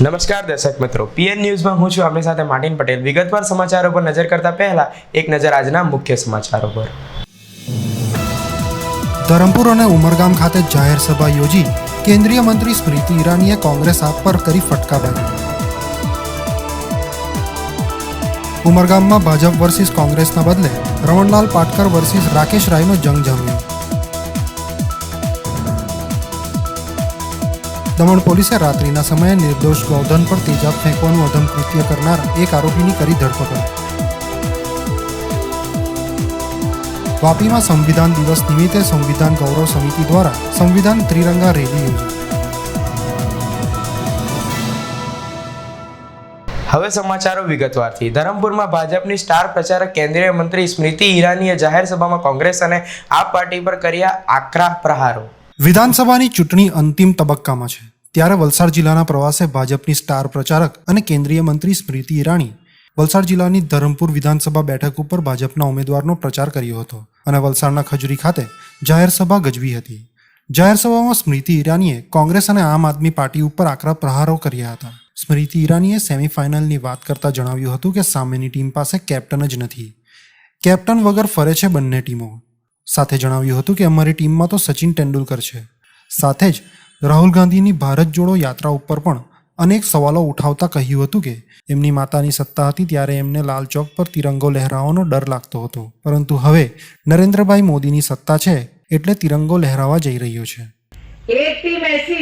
નમસ્કાર દર્શક મિત્રો, પીએન ન્યૂઝમાં હું છું આપણી સાથે માર્ટિન પટેલ। વિગતવાર સમાચારો પર નજર કરતા પહેલા એક નજર આજના મુખ્ય સમાચારો પર। ધરમપુર અને ઉમરગામ ખાતે જાહેર સભા યોજી કેન્દ્રીય મંત્રી સ્મૃતિ ઈરાનીએ કોંગ્રેસ આપ પર કરી ફટકાબાજી। ઉમરગામમાં ભાજપ વર્સિસ કોંગ્રેસના બદલે રમણલાલ પાટકર વર્સિસ રાકેશ રાયનો જંગ જામ્યો। દમણ પોલીસે રાત્રિના સમયે નિર્દોષ ગૌધન પર તેજાબ ફેંકવાનું અધમ કૃત્ય કરનાર એક આરોપીની કરી ધરપકડ। વાપીમાં સંવિધાન દિવસ નિમિત્તે સંવિધાન ગૌરવ સમિતિ દ્વારા સંવિધાન ત્રિરંગા રેલી યોજી। હવે સમાચારો વિગતવારથી। ધરમપુરમાં ભાજપની સ્ટાર પ્રચારક કેન્દ્રીય મંત્રી સ્મૃતિ ઈરાનીએ જાહેર સભામાં કોંગ્રેસ અને આપ પાર્ટી પર કર્યા આકરા પ્રહારો। વિધાનસભાની ચૂંટણી અંતિમ તબક્કામાં છે, ત્યારે વલસાડ જિલ્લાના પ્રવાસે ભાજપની સ્ટાર પ્રચારક અને કેન્દ્રીય મંત્રી સ્મૃતિ ઈરાની વલસાડ જિલ્લાની ધરમપુર વિધાનસભા બેઠક ઉપર ભાજપના ઉમેદવારનો પ્રચાર કર્યો હતો અને વલસાડના ખજુરી ખાતે જાહેર સભા ગજવી હતી। જાહેર સભામાં સ્મૃતિ ઈરાનીએ કોંગ્રેસ અને આમ આદમી પાર્ટી ઉપર આકરા પ્રહારો કર્યા હતા। સ્મૃતિ ઈરાનીએ સેમીફાઇનલની વાત કરતા જણાવ્યું હતું કે સામેની ટીમ પાસે કેપ્ટન જ નથી, કેપ્ટન વગર ફરે છે બંને ટીમો। સાથે જણાવ્યું હતું કે અમારી ટીમમાં તો સચિન તેંડુલકર છે। સાથે જ રાહુલ ગાંધીની ભારત જોડો યાત્રા ઉપર પણ અનેક સવાલો ઉઠાવતા કહ્યું હતું કે એમની માતાની સત્તા હતી ત્યારે એમને લાલ ચોક પર તિરંગો લહેરાવવાનો ડર લાગતો હતો, પરંતુ હવે નરેન્દ્રભાઈ મોદીની સત્તા છે એટલે तिरंगो लहरावा जा रही है। एक टीम ऐसी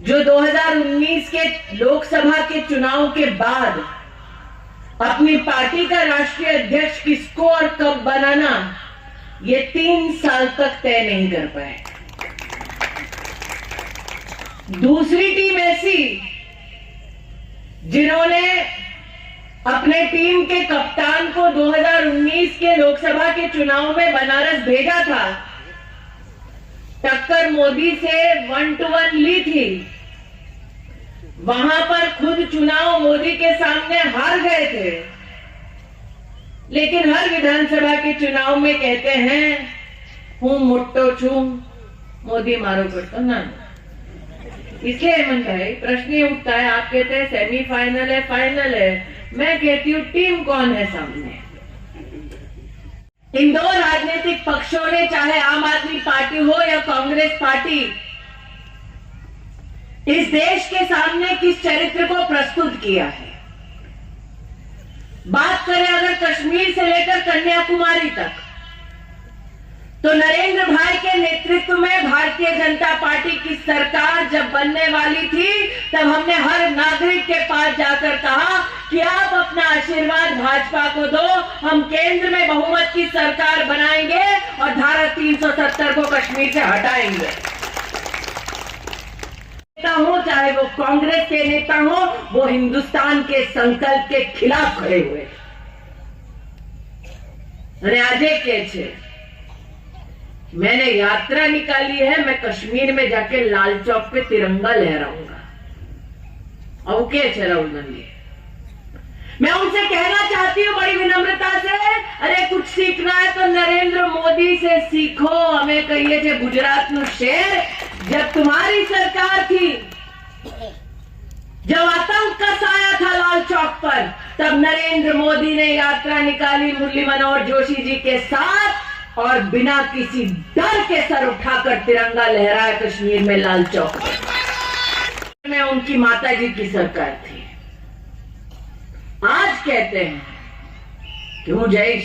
जो 2019 के लोकसभा के चुनाव के बाद अपनी पार्टी का राष्ट्रीय अध्यक्ष किसको और कब बनाना ये 3 साल तक तय नहीं कर पाए। दूसरी टीम ऐसी जिन्होंने अपने टीम के कप्तान को 2019 के लोकसभा के चुनाव में बनारस भेजा था, टक्कर मोदी से 1-to-1 ली थी, वहां पर खुद चुनाव मोदी के सामने हार गए थे, लेकिन हर विधानसभा के चुनाव में कहते हैं हूं मुट्टो छू मोदी मारो पड़तो ना। इसलिए हेमंत भाई प्रश्न ये उठता है, आप कहते हैं सेमीफाइनल है फाइनल है, मैं कहती हूँ टीम कौन है सामने। इन दो राजनीतिक पक्षों ने, चाहे आम आदमी पार्टी हो या कांग्रेस पार्टी, इस देश के सामने किस चरित्र को प्रस्तुत किया है। बात करें अगर कश्मीर से लेकर कन्याकुमारी तक, तो नरेंद्र भाई के नेतृत्व में भारतीय जनता पार्टी की सरकार जब बनने वाली थी तब हमने हर नागरिक के पास जाकर कहा कि आप अपना आशीर्वाद भाजपा को दो, हम केंद्र में बहुमत की सरकार बनाएंगे और धारा 370 को कश्मीर से हटाएंगे। नेता हो चाहे वो कांग्रेस के नेता हो, वो हिंदुस्तान के संकल्प के खिलाफ खड़े हुए। अरे आज के छे मैंने यात्रा निकाली है, मैं कश्मीर में जाके लाल चौक पे तिरंगा लहराऊंगा। अब क्या है राहुल गांधी, मैं उनसे कहना चाहती हूँ बड़ी विनम्रता से, अरे कुछ सीखना है तो नरेंद्र मोदी से सीखो। हमें कहिए थे गुजरात नु शेर, जब तुम्हारी सरकार थी, जब आतंक का साया था लाल चौक पर, तब नरेंद्र मोदी ने यात्रा निकाली मुरली मनोहर जोशी जी के साथ और बिना किसी डर के सर उठाकर तिरंगा लहराया कश्मीर में लाल चौक में। उनकी माता जी की सरकार थी। आज कहते हैं कि हूं जयेश,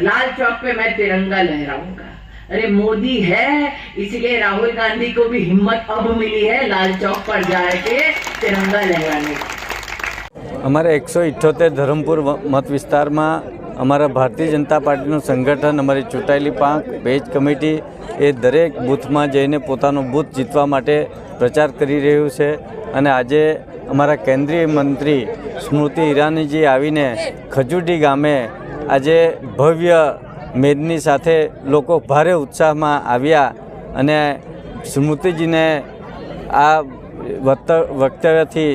लाल चौक पे मैं तिरंगा लहराऊंगा। अरे मोदी है इसलिए राहुल गांधी को भी हिम्मत अब मिली है लाल चौक पर जाके तिरंगा लहराने की। अमारे 178 धरमपुर मत विस्तार में अमरा भारतीय जनता पार्टी संगठन अमरी चूंटायेली પાંખ पेज कमिटी ए दरेक बूथ में जईने पोतानो बूथ जीतवा माटे प्रचार करी रह्युं छे। अने आजे अमरा केंद्रीय मंत्री स्मृति ईरानी जी आवीने खजूडी गामे आजे भव्य मेदनी साथे लोको भारे उत्साह में आव्या अने स्मृतिजीने आ वक्तव्यथी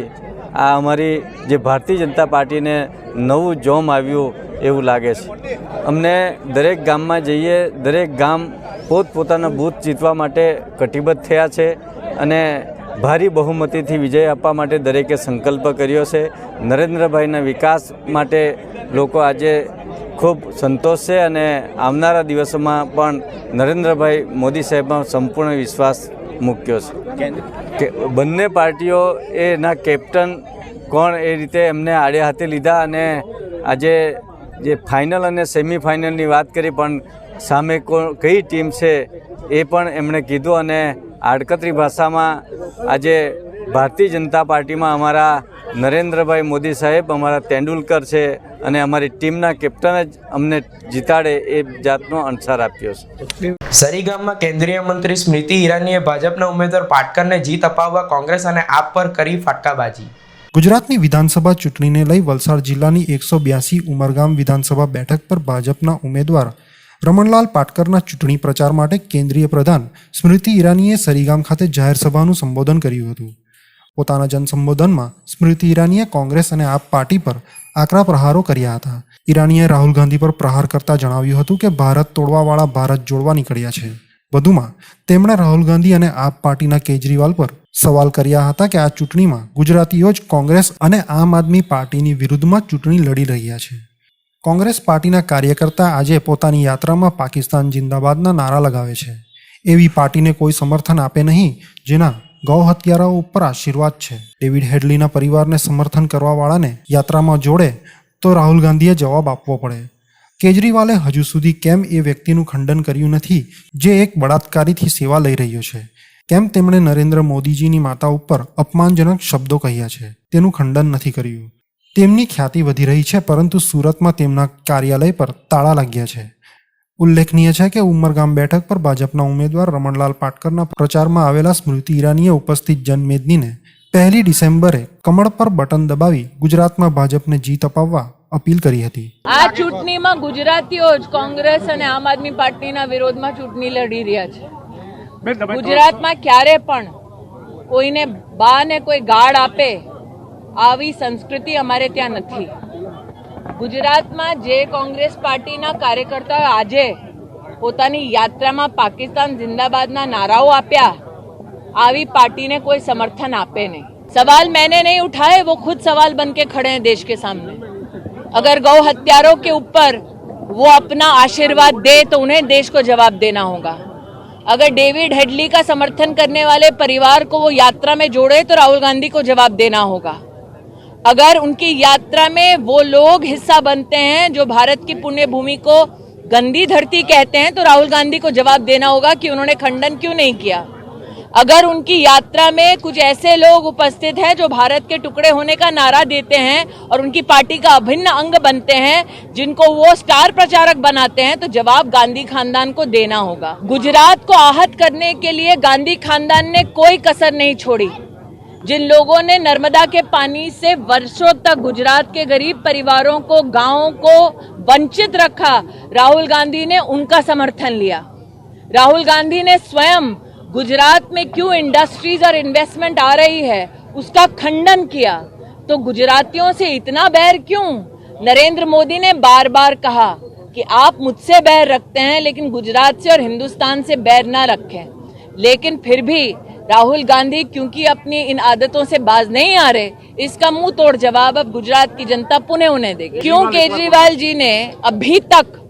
आ अमरी जे भारतीय जनता पार्टी ने नवुं जोम आव्युं એવું લાગે છે। અમને દરેક ગામમાં જઈએ, દરેક ગામ પોતપોતાના બૂથ જીતવા માટે કટિબદ્ધ થયા છે અને ભારી બહુમતીથી વિજય આપવા માટે દરેકે સંકલ્પ કર્યો છે. નરેન્દ્રભાઈના વિકાસ માટે લોકો આજે ખૂબ સંતોષ છે અને આવનારા દિવસોમાં પણ નરેન્દ્રભાઈ મોદી સાહેબમાં સંપૂર્ણ વિશ્વાસ મૂક્યો છે. કે બંને પાર્ટીઓ એના કેપ્ટન કોણ એ રીતે એમને આડે હાથે લીધા અને આજે જે ફાઇનલ અને સેમિફાઇનલની વાત કરી પણ સામે કઈ ટીમ છે એ પણ એમણે કીધું અને આડકતરી ભાષામાં આજે ભારતીય જનતા પાર્ટીમાં અમારા નરેન્દ્રભાઈ મોદી સાહેબ અમારા તેંડુલકર છે અને અમારી ટીમના કેપ્ટન જ અમને જીતાડે એ જાતનો અણસાર આપ્યો છે. સરીગામમાં કેન્દ્રીય મંત્રી સ્મૃતિ ઈરાનીએ ભાજપના ઉમેદવાર પાટકરને જીત અપાવવા કોંગ્રેસ અને આપ પર કરી ફટકાબાજી. ગુજરાતની વિધાનસભા ચૂંટણીને લઈ વલસાડ જિલ્લાની 182 ઉમરગામ વિધાનસભા બેઠક પર ભાજપના ઉમેદવાર રમણલાલ પાટકરના ચૂંટણી પ્રચાર માટે કેન્દ્રીય પ્રધાન સ્મૃતિ ઈરાનીએ સરીગામ ખાતે જાહેર સભાનું સંબોધન કર્યું હતું. પોતાના જનસંબોધનમાં સ્મૃતિ ઈરાનીએ કોંગ્રેસ અને આપ પાર્ટી પર આકરા પ્રહારો કર્યા હતા. ઈરાનીએ રાહુલ ગાંધી પર પ્રહાર કરતા જણાવ્યું હતું કે ભારત તોડવાવાળા ભારત જોડવા નીકળ્યા છે. વધુમાં તેમણે રાહુલ ગાંધી અને આપ પાર્ટીના કેજરીવાલ પર સવાલ કર્યા હતા કે આ ચૂંટણીમાં ગુજરાતીઓ જ કોંગ્રેસ અને આમ આદમી પાર્ટીની વિરુદ્ધમાં ચૂંટણી લડી રહ્યા છે. કોંગ્રેસ પાર્ટીના કાર્યકર્તા આજે પોતાની યાત્રામાં પાકિસ્તાન જિંદાબાદના નારા લગાવે છે. એવી પાર્ટીને કોઈ સમર્થન આપે નહીં જેના ગૌ હત્યારાઓ ઉપર આશીર્વાદ છે. ડેવિડ હેડલીના પરિવારને સમર્થન કરવાવાળાને યાત્રામાં જોડે તો રાહુલ ગાંધીએ જવાબ આપવો પડે. કેજરીવાલે હજુ સુધી કેમ એ વ્યક્તિનું ખંડન કર્યું નથી જે એક બળાત્કારીથી સેવા લઈ રહ્યો છે? કેમ તેમણે નરેન્દ્ર મોદીજીની માતા ઉપર અપમાનજનક શબ્દો કહ્યા છે તેનું ખંડન નથી કર્યું? તેમની ખ્યાતિ વધી રહી છે પરંતુ સુરતમાં તેમના કાર્યાલય પર તાળા લાગ્યા છે. ઉલ્લેખનીય છે કે ઉમરગામ બેઠક પર ભાજપના ઉમેદવાર રમણલાલ પાટકરના પ્રચારમાં આવેલા સ્મૃતિ ઈરાનીએ ઉપસ્થિત જનમેદનીને 1 ડિસેમ્બરે કમળ પર બટન દબાવી ગુજરાતમાં ભાજપને જીત અપાવવા અપીલ કરી હતી. આ ચૂંટણીમાં ગુજરાતીઓ જ કોંગ્રેસ અને આમ આદમી પાર્ટીના વિરોધમાં ચૂંટણી લડી રહ્યા છે. ગુજરાતમાં ક્યારે પણ કોઈને બાને કોઈ ગાળ આપે આવી સંસ્કૃતિ અમારે ત્યાં નથી. ગુજરાતમાં જે કોંગ્રેસ પાર્ટીના કાર્યકર્તાઓ આજે પોતાની યાત્રામાં પાકિસ્તાન જિંદાબાદના નારાઓ આપ્યા આવી પાर्टी कोई समर्थन आपे नहीं. सवाल मैंने नहीं उठाए, वो खुद सवाल बन के खड़े हैं देश के सामने. अगर गौ हत्यारों के ऊपर वो अपना आशीर्वाद दे तो उन्हें देश को जवाब देना होगा. अगर डेविड हेडली का समर्थन करने वाले परिवार को वो यात्रा में जोड़े तो राहुल गांधी को जवाब देना होगा. अगर उनकी यात्रा में वो लोग हिस्सा बनते हैं जो भारत की पुण्य भूमि को गंदी धरती कहते हैं तो राहुल गांधी को जवाब देना होगा कि उन्होंने खंडन क्यों नहीं किया. अगर उनकी यात्रा में कुछ ऐसे लोग उपस्थित हैं जो भारत के टुकड़े होने का नारा देते हैं और उनकी पार्टी का अभिन्न अंग बनते हैं, जिनको वो स्टार प्रचारक बनाते हैं, तो जवाब गांधी खानदान को देना होगा. गुजरात को आहत करने के लिए गांधी खानदान ने कोई कसर नहीं छोड़ी. जिन लोगों ने नर्मदा के पानी से वर्षों तक गुजरात के गरीब परिवारों को, गांवों को वंचित रखा, राहुल गांधी ने उनका समर्थन लिया. राहुल गांधी ने स्वयं गुजरात में क्यों इंडस्ट्रीज और इन्वेस्टमेंट आ रही है उसका खंडन किया. तो गुजरातियों से इतना बैर क्यों? नरेंद्र मोदी ने बार बार कहा कि आप मुझसे बैर रखते हैं लेकिन गुजरात से और हिंदुस्तान से बैर ना रखें. लेकिन फिर भी राहुल गांधी क्योंकि अपनी इन आदतों से बाज नहीं आ रहे, इसका मुंह तोड़ जवाब अब गुजरात की जनता पुनः उन्हें देगी. क्यों केजरीवाल जी ने अभी तक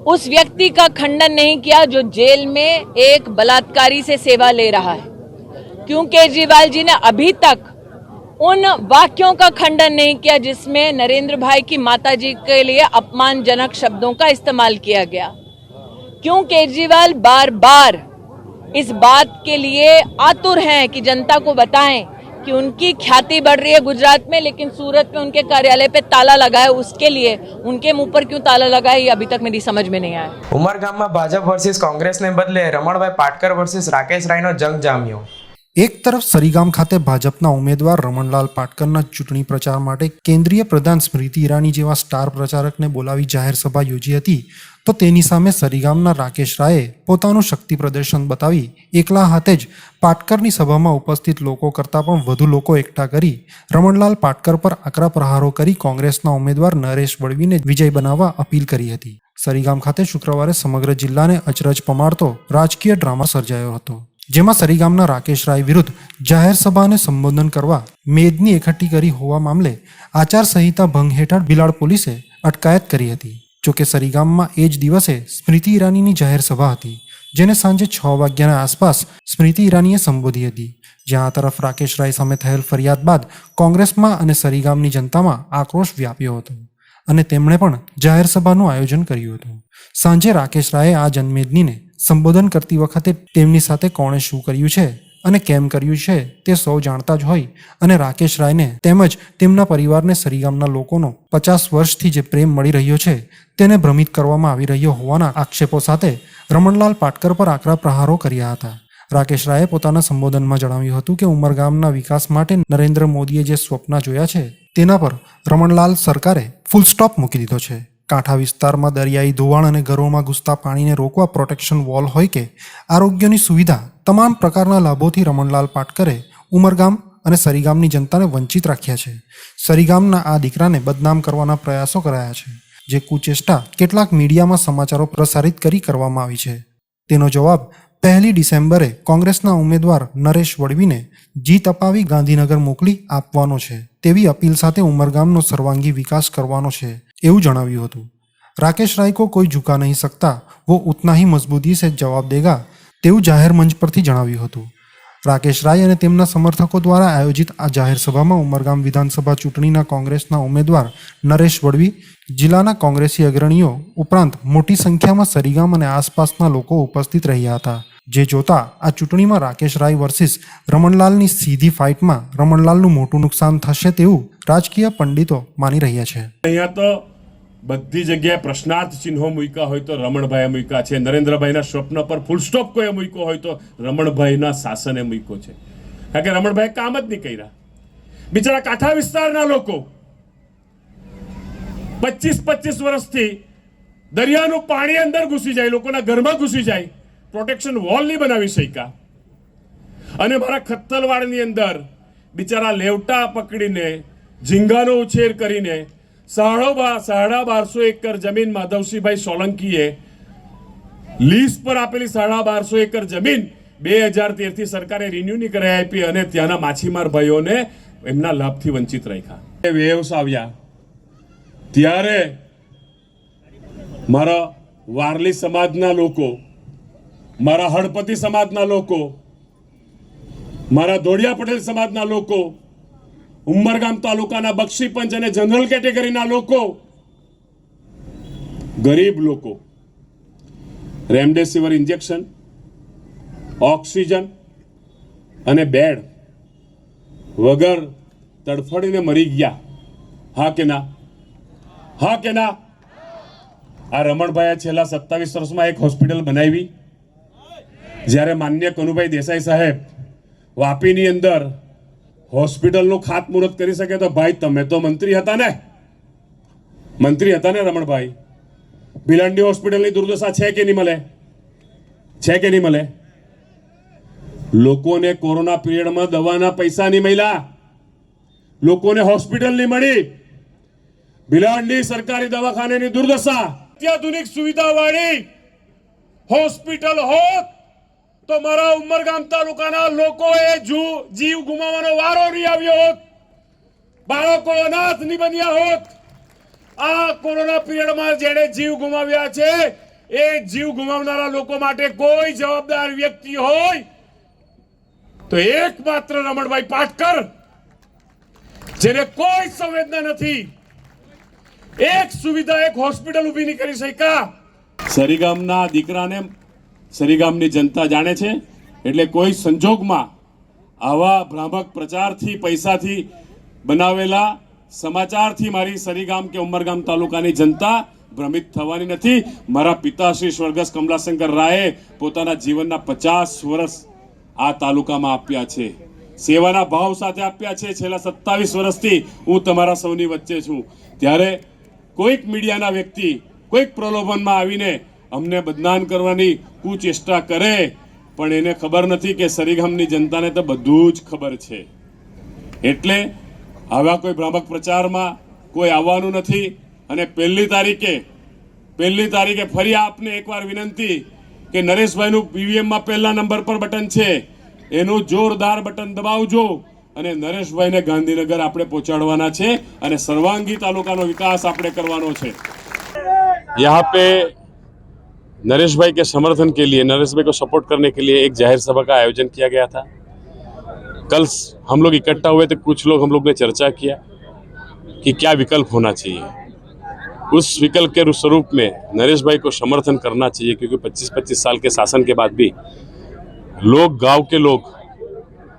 उस व्यक्ति का खंडन नहीं किया जो जेल में एक बलात्कारी से सेवा ले रहा है? क्यों केजरीवाल जी ने अभी तक उन वाक्यों का खंडन नहीं किया जिसमें नरेंद्र भाई की माता जी के लिए अपमानजनक शब्दों का इस्तेमाल किया गया? क्यों केजरीवाल बार बार इस बात के लिए आतुर हैं कि जनता को बताएं कि उनकी ख्याति बढ़ रही है गुजरात में, लेकिन सूरत में उनके कार्यालय पे ताला लगा है, उसके लिए उनके मुंह पर क्यों ताला लगा है ये अभी तक मेरी समझ में नहीं आया. ઉમરગામમાં ભાજપ વર્સિસ કોંગ્રેસને બદલે રમણભાઈ પાટકર વર્સિસ રાકેશ રાયનો જંગ જામ્યો. એક તરફ સરીગામ ખાતે ભાજપના ઉમેદવાર રમણલાલ પાટકરના ચૂંટણી પ્રચાર માટે કેન્દ્રીય પ્રધાન સ્મૃતિ ઈરાની જેવા સ્ટાર પ્રચારકને બોલાવી જાહેર સભા યોજી હતી, તો તેની સામે સરીગામના રાકેશ રાયે પોતાનું શક્તિ પ્રદર્શન બતાવી એકલા હાથે જ પાટકરની સભામાં ઉપસ્થિત લોકો કરતાં પણ વધુ લોકો એકઠા કરી રમણલાલ પાટકર પર આકરા પ્રહારો કરી કોંગ્રેસના ઉમેદવાર નરેશ વળવીને વિજય બનાવવા અપીલ કરી હતી. સરીગામ ખાતે શુક્રવારે સમગ્ર જિલ્લાને અચરજ પમાડતો રાજકીય ડ્રામા સર્જાયો હતો. જેમાં સરીગામના રાકેશ રાય વિરુદ્ધ જાહેર સભાને સંબોધન કરવા મેદની એકઠી કરી હોવા મામલે આચારસંહિતા ભંગ હેઠળ ભીલાડ પોલીસે અટકાયત કરી હતી. જોકે સરીગામમાં એ જ દિવસે સ્મૃતિ ઈરાનીની જાહેર સભા હતી, જેને સાંજે 6 વાગ્યાના આસપાસ સ્મૃતિ ઈરાનીએ સંબોધી હતી. જ્યાં આ તરફ રાકેશ રાય સામે થયેલ ફરિયાદ બાદ કોંગ્રેસમાં અને સરીગામની જનતામાં આક્રોશ વ્યાપ્યો હતો અને તેમણે પણ જાહેર સભાનું આયોજન કર્યું હતું. સાંજે રાકેશ રાયે આ જનમેદનીને સંબોધન કરતી વખતે તેમની સાથે કોણે શું કર્યું છે અને કેમ કર્યું છે તે સૌ જાણતા જ હોય અને રાકેશ રાયને તેમજ તેમના પરિવારને સરીગામના લોકોનો 50 વર્ષથી જે પ્રેમ મળી રહ્યો છે તેને ભ્રમિત કરવામાં આવી રહ્યો હોવાના આક્ષેપો સાથે રમણલાલ પાટકર પર આકરા પ્રહારો કર્યા હતા. રાકેશ રાયે પોતાના સંબોધનમાં જણાવ્યું હતું કે ઉમરગામના વિકાસ માટે નરેન્દ્ર મોદીએ જે સ્વપ્ન જોયા છે તેના પર રમણલાલ સરકારે ફૂલ સ્ટોપ મૂકી દીધો છે. કાંઠા વિસ્તારમાં દરિયાઈ ધોવાણ અને ઘરોમાં ઘૂસતા પાણીને રોકવા પ્રોટેક્શન વોલ હોય કે આરોગ્યની સુવિધા, તમામ પ્રકારના લાભોથી રમણલાલ પાટકરે ઉમરગામ અને સરીગામની જનતાને વંચિત રાખ્યા છે. સરીગામના આ દીકરાને બદનામ કરવાના પ્રયાસો કરાયા છે, જે કુચેષ્ટા કેટલાક મીડિયામાં સમાચારો પ્રસારિત કરી કરવામાં આવી છે. તેનો જવાબ 1 ડિસેમ્બરે કોંગ્રેસના ઉમેદવાર નરેશ વડવીને જીત અપાવી ગાંધીનગર મોકલી આપવાનો છે તેવી અપીલ સાથે ઉમરગામનો સર્વાંગી વિકાસ કરવાનો છે એવું જણાવ્યું હતું. રાકેશ રાય કો કોઈ ઝુકા નહીં सकता, वो उतना ही मजबूती से जवाब देगा તેવું જાહેર મંચ પરથી જણાવ્યું હતું. રાકેશ રાય અને તેમના સમર્થકો દ્વારા આયોજિત આ જાહેર સભામાં ઉમરગામ વિધાનસભા ચૂંટણીના કોંગ્રેસના ઉમેદવાર નરેશ વડવી, જિલ્લાના કોંગ્રેસી અગ્રણીઓ ઉપરાંત મોટી સંખ્યામાં સરીગામ અને આસપાસના લોકો ઉપસ્થિત રહ્યા હતા. જે જોતા આ ચૂંટણીમાં રાકેશ રાય વર્સિસ રમણલાલની સીધી ફાઇટમાં રમણલાલનું મોટું નુકસાન થશે તેવું રાજકીય પંડિતો માની રહ્યા છે. અહીંયા તો બધી જગ્યાએ પ્રશ્નાર્થ ચિહ્નો મૂક્યા હોય તો રમણભાઈએ મૂક્યા છે. નરેન્દ્રભાઈના સ્વપ્ન પર ફૂલ સ્ટોપ કોઈ મૂક્યો હોય તો રમણભાઈના શાસને મૂક્યો છે. કારણ કે રમણભાઈ કામ જ નહીં કર્યા. બિચારા કાંઠા વિસ્તારના લોકો 25 વર્ષથી દરિયાનું પાણી અંદર ઘૂસી જાય, લોકોના ઘરમાં ઘૂસી જાય, પ્રોટેક્શન વોલ નહીં બનાવી શક્યા. અને મારા ખત્તલવાડની અંદર બિચારા લેવટા પકડીને ઝીંગાનો ઉછેર કરીને 1250 એકર જમીન માધવસિંહભાઈ સોલંકીએ લીઝ પર આપેલી 1250 એકર જમીન 2013 થી સરકારે રિન્યુ નહીં કરાવી આપી અને ત્યાંના માછીમાર ભાઈઓને એમના લાભથી વંચિત રાખ્યા. વેવ્સ આવ્યા ત્યારે મારા વારલી સમાજના લોકો, મારા હળપતિ સમાજના લોકો, મારા ધોળિયા પટેલ સમાજના લોકો, ઉમરગામ તાલુકાના બક્ષીપંચ અને જનરલ કેટેગરીના લોકો, ગરીબ લોકો રેમડેસિવિર ઇન્જેક્શન, ઓક્સિજન અને બેડ વગર તડફડીને મરી ગયા. હા કે ના? હા કે ના? આ રમણભાઈએ છેલ્લા 27 વર્ષમાં એક હોસ્પિટલ બનાવી. જ્યારે માન્ય કનુભાઈ દેસાઈ સાહેબ વાપીની અંદર હોસ્પિટલનું ખાતમુહૂર્ત કરી શકે તો ભાઈ તમે તો મંત્રી હતા ને? મંત્રી હતા ને રમણભાઈ? ભીલાંડી હોસ્પિટલની દુર્દશા છે કે નહીં મળે? છે કે નહીં મળે? લોકોને કોરોના પિરિયડમાં દવાના પૈસા નહીં મળ્યા, લોકોને હોસ્પિટલ નહીં મળી. ભીલાંડી સરકારી દવાખાનાની દુર્દશા. અત્યાધુનિક સુવિધા વાળી હોસ્પિટલ હોત તો મારા ઉમરગામ તાલુકાના લોકોએ જીવ ગુમાવવાનો વારો નહીં આવ્યો હોત, બાળકો અનાથ નહીં બન્યા હોત. આ કોરોના પિરિયડમાં જેણે જીવ ગુમાવ્યા છે એ જીવ ગુમાવનારા લોકો માટે કોઈ જવાબદાર વ્યક્તિ હોય તો એકમાત્ર રમણભાઈ પાટકર, જેને કોઈ સંવેદના નથી, એક સુવિધા, એક હોસ્પિટલ ઊભી નહીં કરી શક્યા. સરીગામના દીકરાને સરીગામની જનતા જાણે છે. એટલે કોઈ સંજોગમાં આવા ભ્રામક પ્રચારથી, પૈસાથી બનાવેલા સમાચારથી મારી સરીગામ કે ઉમરગામ તાલુકાની જનતા ભ્રમિત થવાની નથી. મારા પિતાશ્રી સ્વર્ગસ્થ કમલાશંકર રાયે પોતાના જીવનના 50 વર્ષ આ તાલુકામાં આપ્યા છે, સેવાના ભાવ સાથે આપ્યા છે. છેલ્લા 27 વર્ષથી હું તમારા સૌની વચ્ચે છું. ત્યારે કોઈક મીડિયાના વ્યક્તિ કોઈક પ્રલોભનમાં આવીને અમને બદનામ કરવાની કુચેષ્ટા કરે, પણ એને ખબર નથી કે સરીગામની જનતાને તો બધું જ ખબર છે. એટલે આવા કોઈ ભ્રામક પ્રચારમાં કોઈ આવવાનું નથી. અને પહેલી તારીખે ફરી આપને એકવાર વિનંતી કે નરેશભાઈનું પીવીએમમાં પહેલા નંબર પર બટન છે, એનું જોરદાર બટન દબાવજો અને નરેશભાઈને ગાંધીનગર આપણે પહોંચાડવાના છે અને સર્વાંગી તાલુકાનો વિકાસ આપણે કરવાનો છે। यहाँ पे नरेश भाई के समर्थन के लिए, नरेश भाई को सपोर्ट करने के लिए एक जाहिर सभा का आयोजन किया गया था। कल हम लोग इकट्ठा हुए थे, कुछ लोग हम लोग ने चर्चा किया कि क्या विकल्प होना चाहिए। उस विकल्प के स्वरूप में नरेश भाई को समर्थन करना चाहिए, क्योंकि 25-25 साल के शासन के बाद भी लोग, गांव के लोग,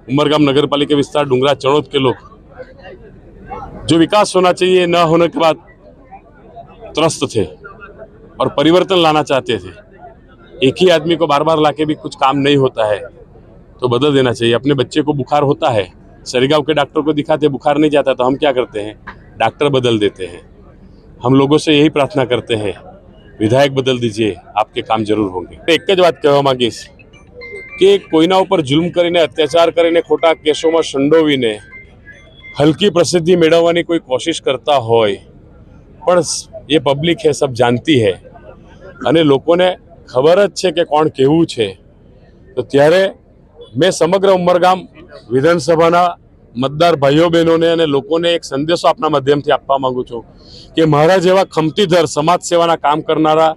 उमरगाम नगर पालिका विस्तार डूंगरा चणोद के लोग जो विकास होना चाहिए न होने के बाद त्रस्त थे और परिवर्तन लाना चाहते थे। एक ही आदमी को बार बार लाके भी कुछ काम नहीं होता है तो बदल देना चाहिए। अपने बच्चे को बुखार होता है, सरीगांव के डॉक्टर को दिखाते, बुखार नहीं जाता तो हम क्या करते हैं, डॉक्टर बदल देते हैं। हम लोगों से यही प्रार्थना करते हैं, विधायक बदल दीजिए, आपके काम जरूर होंगे। एक ज बात कहेवा मांगीश कि कोईना ऊपर जुल्म करीने, अत्याचार करीने, खोटा केसोमां संडोवीने हल्की प्रसिद्धि मेळववानी कोई कोशिश करता होय पण ये पब्लिक है, सब जानती है અને લોકોને ખબર જ છે કે કોણ કેવું છે। તો ત્યારે મેં સમગ્ર ઉમરગામ વિધાનસભાના મતદાર ભાઈઓ બહેનોને અને લોકોને એક સંદેશો આપના માધ્યમથી આપવા માંગુ છું કે મારા જેવા ખમતીધર સમાજ સેવાના કામ કરનારા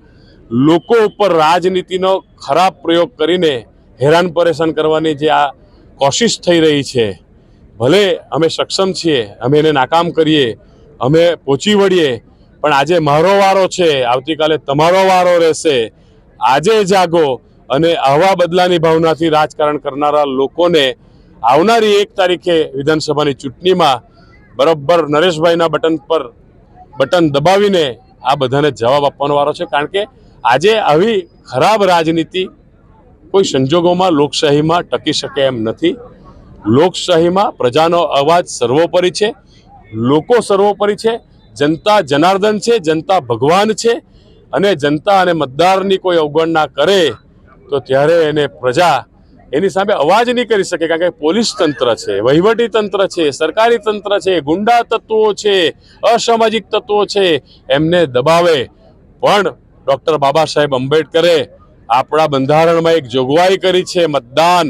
લોકો ઉપર રાજનીતિનો ખરાબ પ્રયોગ કરીને હેરાન પરેશાન કરવાની જે આ કોશિશ થઈ રહી છે, ભલે અમે સક્ષમ છીએ, અમે એને નાકામ કરીએ, અમે પહોંચી વળીએ, પણ આજે મારો વારો છે, આવતીકાલે તમારો વારો રહેશે। આજે જાગો અને આવા બદલાની ભાવનાથી રાજકારણ કરનારા લોકોને આવનારી 1 તારીખે વિધાનસભાની ચૂંટણીમાં બરોબર નરેશભાઈના બટન દબાવીને આ બધાને જવાબ આપવાનો વારો છે। કારણ કે આજે આવી ખરાબ રાજનીતિ કોઈ સંજોગોમાં લોકશાહીમાં ટકી શકે એમ નથી। લોકશાહીમાં પ્રજાનો અવાજ સર્વોપરી છે, લોકો સર્વોપરી છે, जनता जनार्दन है, जनता भगवान है અને जनता અને મતદારની કોઈ અવગણના કરે તો ત્યારે એને પ્રજા એની સામે અવાજ નહીં કરી શકે। કારણ કે પોલીસ તંત્ર છે, વહીવટી તંત્ર છે, સરકારી તંત્ર છે, ગુંડા તત્વો છે, અસામાજિક તત્વો છે, એમને દબાવે। પણ ડોક્ટર બાબા સાહેબ આંબેડકરે આપણા બંધારણમાં એક જોગવાઈ કરી છે, मतदान।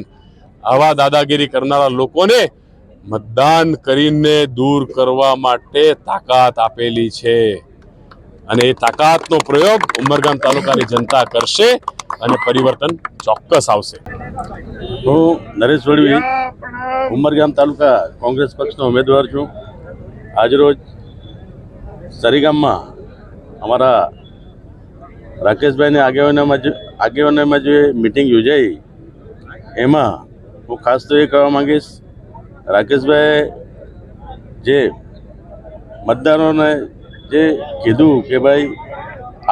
આવા દાદાગીરી કરનારા લોકોને मतदान કરીને दूर करवा माटे ताकत आपेली छे અને એ તાકાતનો પ્રયોગ ઉમરગામ તાલુકાની જનતા કરશે અને પરિવર્તન ચોક્કસ આવશે। હું નરેશ વડવી ઉમરગામ તાલુકા કોંગ્રેસ પક્ષનો ઉમેદવાર છું। આજરોજ સરીગામમાં અમારા રાકેશભાઈની આગેવાનીમાં જે મિટિંગ યોજાઈ એમાં હું ખાસ તો એ કહેવા માંગીશ, રાકેશભાઈ જે મતદારોને જે કીધું કે ભાઈ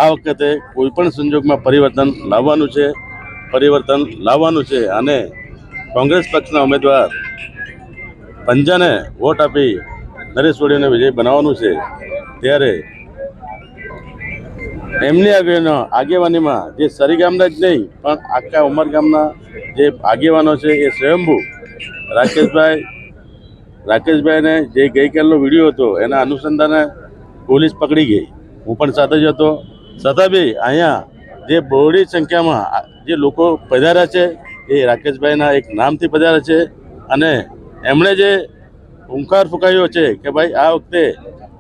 આ વખતે કોઈપણ સંજોગમાં પરિવર્તન લાવવાનું છે અને કોંગ્રેસ પક્ષના ઉમેદવાર પંજાને વોટ આપી નરેશ વડીને વિજય બનાવવાનું છે, ત્યારે એમની આગેવાનીમાં જે સરીગામના જ નહીં પણ આખા ઉમરગામના જે આગેવાનો છે એ સ્વયંભૂ રાકેશભાઈને જે ગઈકાલનો વિડીયો હતો એના અનુસંધાને પોલીસ પકડી ગઈ, હું પણ સાથે જ હતો। છતાં બી અહીંયા જે બહોળી સંખ્યામાં જે લોકો પધાર્યા છે એ રાકેશભાઈના એક નામથી પધાર્યા છે અને એમણે જે હુંકાર ફૂંકાયો છે કે ભાઈ આ વખતે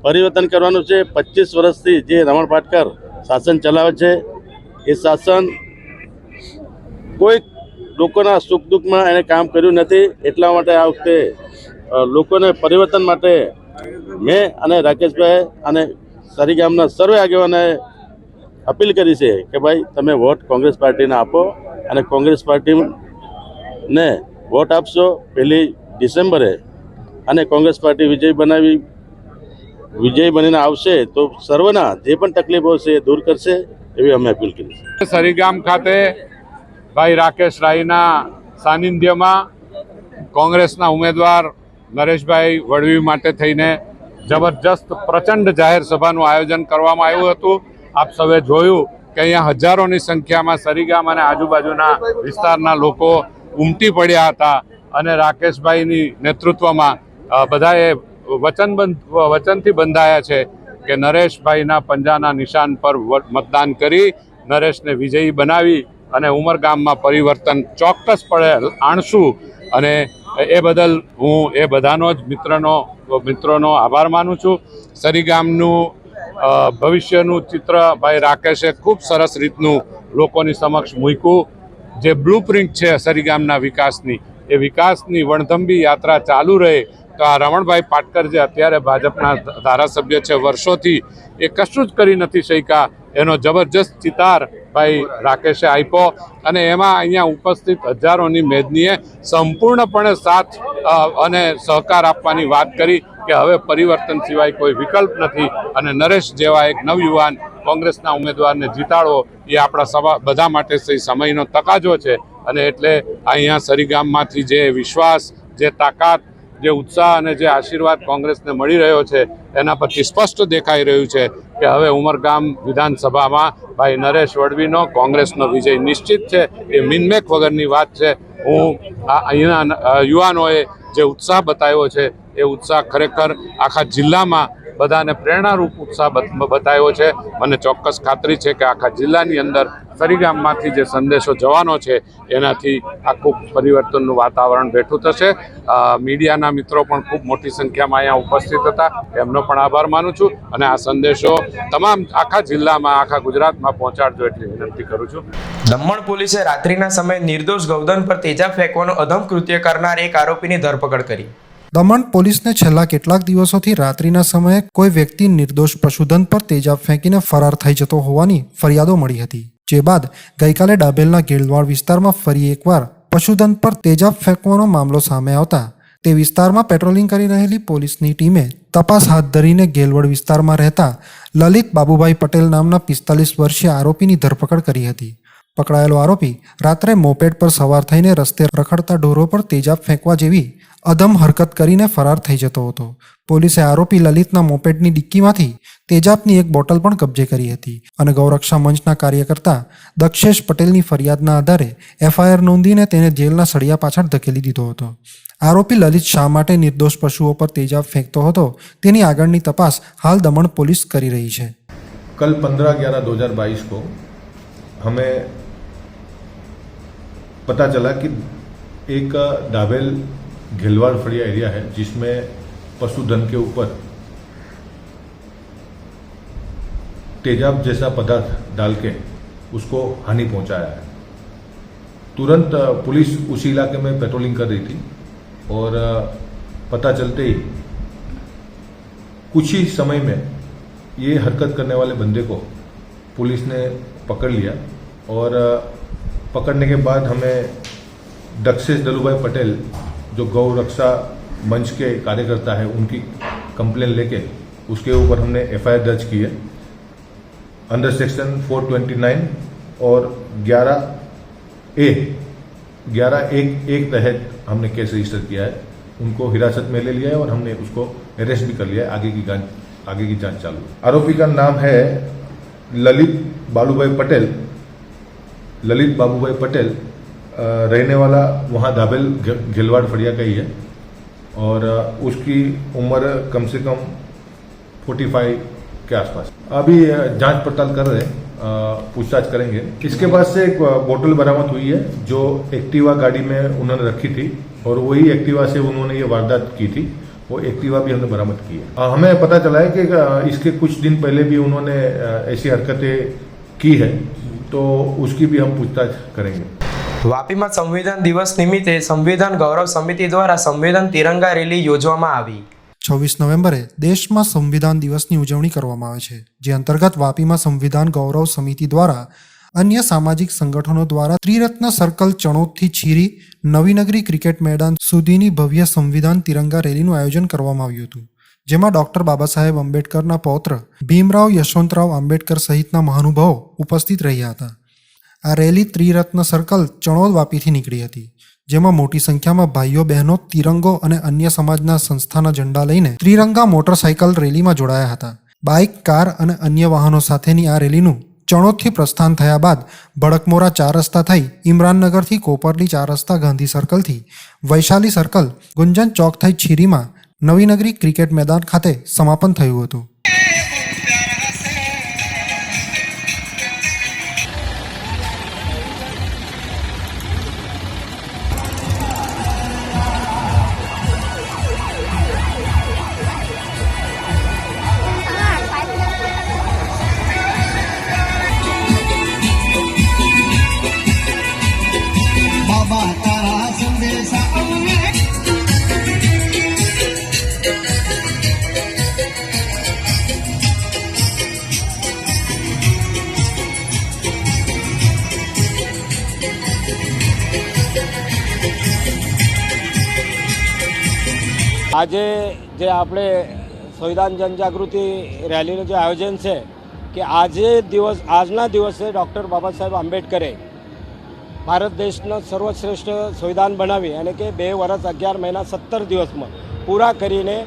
પરિવર્તન કરવાનું છે। 25 વર્ષથી જે રમણ પાટકર શાસન ચલાવે છે એ શાસન કોઈ લોકોના સુખ દુઃખમાં એણે કામ કર્યું નથી, એટલા માટે આ વખતે લોકોને પરિવર્તન માટે મેં અને રાકેશભાઈ અને સરીગામના સર્વે આગેવાનોએ અપીલ કરી છે કે ભાઈ તમે વોટ કોંગ્રેસ પાર્ટીને આપો અને કોંગ્રેસ પાર્ટીને વોટ આપશો 1 ડિસેમ્બરે અને કોંગ્રેસ પાર્ટી વિજય બનીને આવશે તો સર્વના જે પણ તકલીફો છે એ દૂર કરશે એવી અમે અપીલ કરી છે। સરીગામ ખાતે ભાઈ રાકેશ રાયના સાનિધ્યમાં કોંગ્રેસના ઉમેદવાર નરેશભાઈ વડવી માટે થઈને જબરજસ્ત પ્રચંડ જાહેર સભાનું આયોજન કરવામાં આવ્યું હતું। આપ સૌએ જોયું કે અહીંયા હજારોની સંખ્યામાં સરીગામ અને આજુબાજુના વિસ્તારના લોકો ઉમટી પડ્યા હતા અને રાકેશભાઈની નેતૃત્વમાં બધાએ વચનથી બંધાયા છે કે નરેશભાઈના પંજાના નિશાન પર મતદાન કરી નરેશને વિજયી બનાવી અને ઉમરગામમાં પરિવર્તન ચોક્કસપણે આણશું. અને એ બદલ હું એ બધાનો જ મિત્રોનો આભાર માનું છું. સરીગામનું ભવિષ્યનું ચિત્ર ભાઈ રાકેશે ખૂબ સરસ રીતનું લોકોની સમક્ષ મૂક્યું. જે બ્લુપ્રિન્ટ છે સરીગામના વિકાસની, એ વિકાસની વણથંભી યાત્રા ચાલુ રહે. તો આ રમણભાઈ પાટકર જે અત્યારે ભાજપના ધારાસભ્ય છે વર્ષોથી, એ કશું જ કરી નથી શક્યા. એનો જબરજસ્ત ચિતાર ભાઈ રાકેશે આપ્યો અને એમાં અહીંયા ઉપસ્થિત હજારોની મેદનીએ સંપૂર્ણપણે સાથ અને સહકાર આપવાની વાત કરી કે હવે પરિવર્તન સિવાય કોઈ વિકલ્પ નથી અને નરેશ જેવા એક નવયુવાન કોંગ્રેસના ઉમેદવારને જીતાડવો એ આપણા બધા માટે સમયનો તકાજો છે. અને એટલે અહીંયા સરીગામમાંથી જે વિશ્વાસ, જે તાકાત, જે ઉત્સાહ અને જે આશીર્વાદ કોંગ્રેસને મળી રહ્યો છે એના પરથી સ્પષ્ટ દેખાઈ રહ્યું છે કે હવે ઉમરગામ વિધાનસભામાં ભાઈ નરેશ વડવીનો કોંગ્રેસનો વિજય નિશ્ચિત છે. એ મિનમેક વગરની વાત છે. હું અહીંના યુવાનોએ જે ઉત્સાહ બતાવ્યો છે એ ઉત્સાહ ખરેખર આખા જિલ્લામાં બધાને પ્રેરણારૂપ ઉત્સાહ બતાવ્યો છે. મને ચોક્કસ ખાતરી છે કે આખા જિલ્લાની અંદર સરીગામમાંથી જે સંદેશો જવાનો છે એનાથી આખું પરિવર્તનનું વાતાવરણ બેઠું થશે. મીડિયાના મિત્રો પણ ખૂબ મોટી સંખ્યામાં અહીંયા ઉપસ્થિત હતા, એમનો પણ આભાર માનું છું. અને આ સંદેશો તમામ આખા જિલ્લામાં, આખા ગુજરાતમાં પહોંચાડજો એટલી વિનંતી કરું છું. દમણ પોલીસે રાત્રિના સમયે નિર્દોષ ગૌધન પર તેજાબ ફેંકવાનું અધમ કૃત્ય કરનાર એક આરોપીની ધરપકડ કરી. દમણ પોલીસને છેલ્લા કેટલાક દિવસોથી રાત્રિના સમયે કોઈ વ્યક્તિ નિર્દોષ પશુધન પર તેજાબ ફેંકીને ફરાર થઈ જતો હોવાની ફરિયાદો મળી હતી. જે બાદ ગઈકાલે ડાબેલના ગેલવાડ વિસ્તારમાં ફરી એકવાર પશુધન પર તેજાબ ફેંકવાનો મામલો સામે આવતા તે વિસ્તારમાં પેટ્રોલિંગ કરી રહેલી પોલીસની ટીમે તપાસ હાથ ધરીને ગેલવડ વિસ્તારમાં રહેતા લલિત બાબુભાઈ પટેલ નામના 45 વર્ષીય આરોપીની ધરપકડ કરી હતી. પકડાયેલો આરોપી રાત્રે મોપેડ પર સવાર થઈને રસ્તે રખડતા ઢોરો પર તેજાબ ફેંકવા જેવી અધમ હરકત કરીને ફરાર થઈ જતો હતો. પોલીસે આરોપી લલિતના મોપેડની ડિક્કીમાંથી તેજાબની એક બોટલ પણ કબજે કરી હતી અને ગૌરક્ષા મંચના કાર્યકર્તા દક્ષેશ પટેલની ફરિયાદના આધારે એફઆઈઆર નોંધીને તેને જેલના સળિયા પાછળ ધકેલી દીધો હતો. આરોપી લલિત શા માટે નિર્દોષ પશુઓ પર તેજાબ ફેંકતો હતો તેની આગળની તપાસ હાલ દમણ પોલીસ કરી રહી છે. कल 15/11/2022 को हमें पता चला कि एक डाबेल घिलवाड़ फड़िया एरिया है जिसमें पशुधन के ऊपर तेजाब जैसा पदार्थ डाल के उसको हानि पहुंचाया है. तुरंत पुलिस उस इलाके में पेट्रोलिंग कर रही थी और पता चलते ही कुछ ही समय में ये हरकत करने वाले बंदे को पुलिस ने पकड़ लिया और पकड़ने के बाद हमें दक्षेश दलुभाई पटेल जो गौ रक्षा मंच के कार्यकर्ता है उनकी कंप्लेन लेके उसके ऊपर हमने एफआईआर दर्ज की है अंडर सेक्शन 429 और 11(1) तहत हमने केस रजिस्टर किया है. उनको हिरासत में ले लिया है और हमने उसको अरेस्ट भी कर लिया है. आगे की जांच चालू है. आरोपी का नाम है ललित बाबूभाई पटेल रहने वाला वहाँ दाबेल घिलवाड़ फड़िया का ही है और उसकी उम्र कम से कम 45 के आसपास. अभी जांच पड़ताल कर रहे हैं, पूछताछ करेंगे. इसके पास से एक बोतल बरामद हुई है जो एक्टिवा गाड़ी में उन्होंने रखी थी और वही एक्टिवा से उन्होंने ये वारदात की थी. वो एक्टिवा भी हमने बरामद की है. हमें पता चला है कि इसके कुछ दिन पहले भी उन्होंने ऐसी हरकतें की है तो उसकी भी हम पूछताछ करेंगे. વાપીમાં સંવિધાન દિવસ નિમિત્તે સંવિધાન ગૌરવ સમિતિ દ્વારા સંવિધાન તિરંગા રેલી યોજવામાં આવી. 26 નવેમ્બરે દેશમાં સંવિધાન દિવસની ઉજવણી કરવામાં આવે છે, જે અંતર્ગત વાપીમાં સંવિધાન ગૌરવ સમિતિ દ્વારા અન્ય સામાજિક સંગઠનો દ્વારા ત્રિરત્ન સર્કલ ચણોદથી છીરી નવીનગરી ક્રિકેટ મેદાન સુધીની ભવ્ય સંવિધાન તિરંગા રેલીનું આયોજન કરવામાં આવ્યું હતું, જેમાં ડોક્ટર બાબા સાહેબ આંબેડકરના પૌત્ર ભીમરાવ યશવંતરાવ આંબેડકર સહિતના મહાનુભાવો ઉપસ્થિત રહ્યા હતા. આ રેલી ત્રિરત્ન સર્કલ ચણોદ વાપીથી નીકળી હતી, જેમાં મોટી સંખ્યામાં ભાઈઓ બહેનો તિરંગો અને અન્ય સમાજના સંસ્થાના ઝંડા લઈને ત્રિરંગા મોટરસાયકલ રેલીમાં જોડાયા હતા. બાઇક, કાર અને અન્ય વાહનો સાથેની આ રેલીનું ચણોદથી પ્રસ્થાન થયા બાદ ભડકમોરા 4 રસ્તા થઈ ઇમરાનનગરથી કોપરલી 4 રસ્તા ગાંધી સર્કલથી વૈશાલી સર્કલ ગુંજન ચોક થઈ છીરીમાં નવીનગરી ક્રિકેટ મેદાન ખાતે સમાપન થયું હતું. આજે જે આપણે સંવિધાન જનજાગૃતિ રેલીનું જે આયોજન છે કે આજના દિવસે ડૉક્ટર બાબા સાહેબ આંબેડકરે ભારત દેશનો સર્વશ્રેષ્ઠ સંવિધાન બનાવી અને કે 2 વર્ષ 11 મહિના 17 દિવસમાં પૂરા કરીને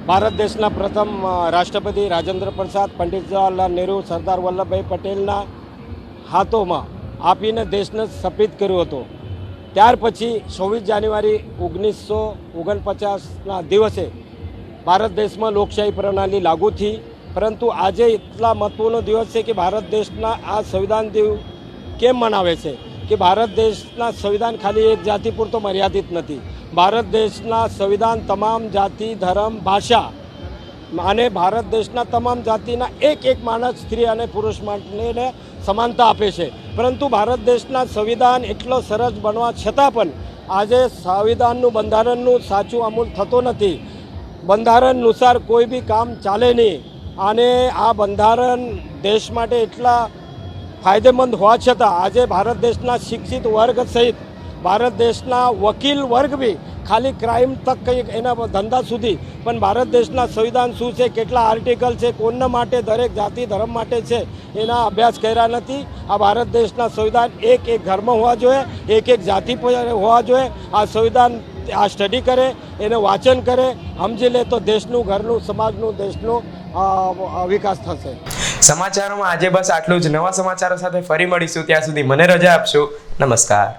ભારત દેશના પ્રથમ રાષ્ટ્રપતિ રાજેન્દ્ર પ્રસાદ, પંડિત જવાહરલાલ નહેરુ, સરદાર વલ્લભભાઈ પટેલના હાથોમાં આપીને દેશને સ્થાપિત કર્યો હતો. ત્યાર પછી 26 જાન્યુઆરી 1949ના દિવસે ભારત દેશમાં લોકશાહી પ્રણાલી લાગુ થઈ. પરંતુ આજે એટલા મહત્ત્વનો દિવસ છે કે ભારત દેશના આ સંવિધાન દિવસ કેમ મનાવે છે કે ભારત દેશના સંવિધાન ખાલી એક જાતિ પૂરતો મર્યાદિત નથી. ભારત દેશના સંવિધાન તમામ જાતિ, ધર્મ, ભાષા અને ભારત દેશના તમામ જાતિના એક માણસ, સ્ત્રી અને પુરુષ માટે સમાનતા આપે છે. પરંતુ ભારત દેશના સંવિધાન એટલો સરસ બનવા છતાં પણ આજે સંવિધાનનું, બંધારણનું સાચું અમલ થતો નથી. બંધારણ અનુસાર કોઈ બી કામ ચાલે નહીં અને આ બંધારણ દેશ માટે એટલા ફાયદેમંદ હોવા છતાં આજે ભારત દેશના શિક્ષિત વર્ગ સહિત ભારત દેશના વકીલ વર્ગ બી ખાલી ક્રાઇમ તક કંઈક એના ધંધા સુધી પણ ભારત દેશના સંવિધાન શું છે, કેટલા આર્ટિકલ છે, કોના માટે, દરેક જાતિ ધર્મ માટે છે એના અભ્યાસ કર્યા નથી. આ ભારત દેશના સંવિધાન એક ધર્મ હોવા જોઈએ, એક જાતિ હોવા જોઈએ. આ સંવિધાન આ સ્ટડી કરે, એને વાંચન કરે, સમજી લે તો દેશનું, ઘરનું, સમાજનું, દેશનું વિકાસ થશે. સમાચારોમાં આજે બસ આટલું જ. નવા સમાચારો સાથે ફરી મળીશું. ત્યાં સુધી મને રજા આપશો. નમસ્કાર.